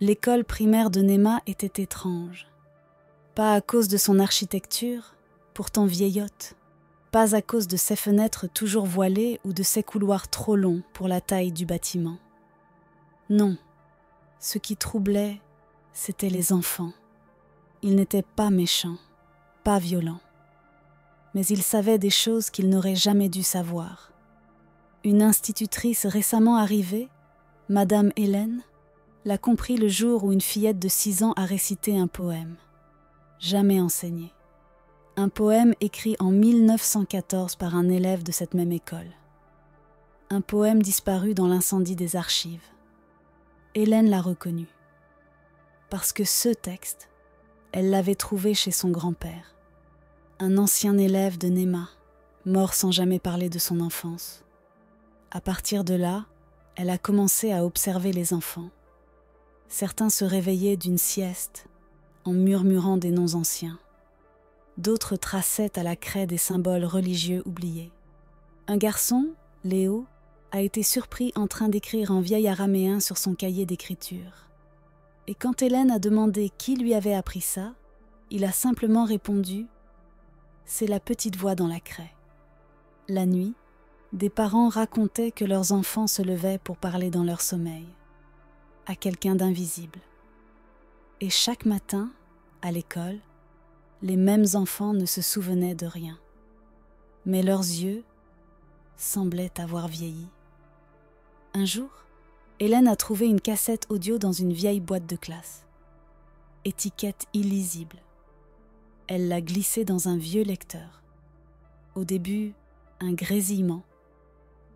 L'école primaire de Néma était étrange. Pas à cause de son architecture, pourtant vieillotte, pas à cause de ses fenêtres toujours voilées ou de ses couloirs trop longs pour la taille du bâtiment. Non, ce qui troublait, c'étaient les enfants. Ils n'étaient pas méchants, pas violents. Mais ils savaient des choses qu'ils n'auraient jamais dû savoir. Une institutrice récemment arrivée, Madame Hélène, l'a compris le jour où une fillette de 6 ans a récité un poème. Jamais enseigné. Un poème écrit en 1914 par un élève de cette même école. Un poème disparu dans l'incendie des archives. Hélène l'a reconnu. Parce que ce texte, elle l'avait trouvé chez son grand-père. Un ancien élève de Néma, mort sans jamais parler de son enfance. À partir de là, elle a commencé à observer les enfants. Certains se réveillaient d'une sieste en murmurant des noms anciens. D'autres traçaient à la craie des symboles religieux oubliés. Un garçon, Léo, a été surpris en train d'écrire en vieil araméen sur son cahier d'écriture. Et quand Hélène a demandé qui lui avait appris ça, il a simplement répondu « C'est la petite voix dans la craie ». La nuit, des parents racontaient que leurs enfants se levaient pour parler dans leur sommeil, à quelqu'un d'invisible. Et chaque matin, à l'école, les mêmes enfants ne se souvenaient de rien. Mais leurs yeux semblaient avoir vieilli. Un jour, Hélène a trouvé une cassette audio dans une vieille boîte de classe. Étiquette illisible. Elle l'a glissée dans un vieux lecteur. Au début, un grésillement,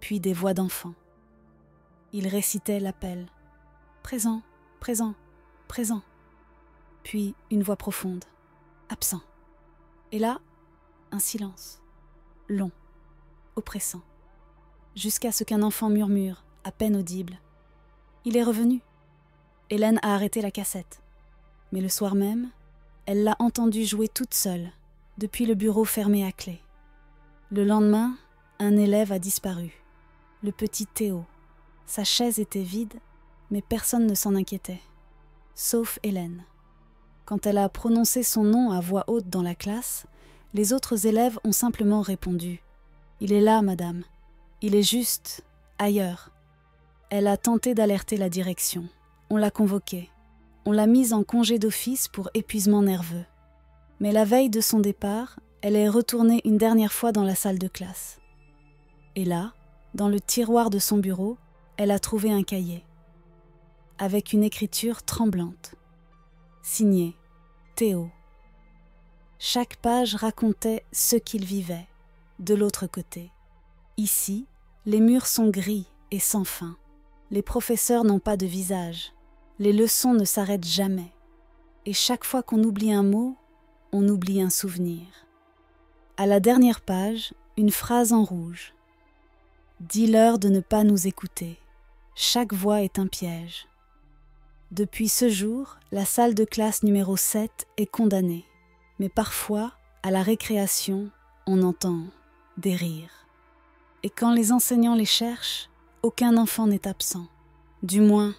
puis des voix d'enfants. Ils récitaient l'appel. Présent, présent, présent. Puis une voix profonde. Absent. Et là, un silence. Long, oppressant. Jusqu'à ce qu'un enfant murmure, à peine audible. Il est revenu. Hélène a arrêté la cassette. Mais le soir même, elle l'a entendu jouer toute seule, depuis le bureau fermé à clé. Le lendemain, un élève a disparu. Le petit Théo. Sa chaise était vide, mais personne ne s'en inquiétait. Sauf Hélène. Quand elle a prononcé son nom à voix haute dans la classe, les autres élèves ont simplement répondu « Il est là, madame. Il est juste ailleurs. » Elle a tenté d'alerter la direction. On l'a convoquée. On l'a mise en congé d'office pour épuisement nerveux. Mais la veille de son départ, elle est retournée une dernière fois dans la salle de classe. Et là, dans le tiroir de son bureau, elle a trouvé un cahier. Avec une écriture tremblante. Signé Théo. Chaque page racontait ce qu'il vivait, de l'autre côté. Ici, les murs sont gris et sans fin. Les professeurs n'ont pas de visage. Les leçons ne s'arrêtent jamais. Et chaque fois qu'on oublie un mot, on oublie un souvenir. À la dernière page, une phrase en rouge. « Dis-leur de ne pas nous écouter. Chaque voix est un piège. » Depuis ce jour, la salle de classe numéro 7 est condamnée. Mais parfois, à la récréation, on entend des rires. Et quand les enseignants les cherchent, aucun enfant n'est absent. Du moins,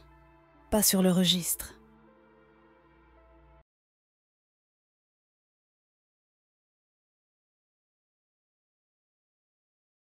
pas sur le registre.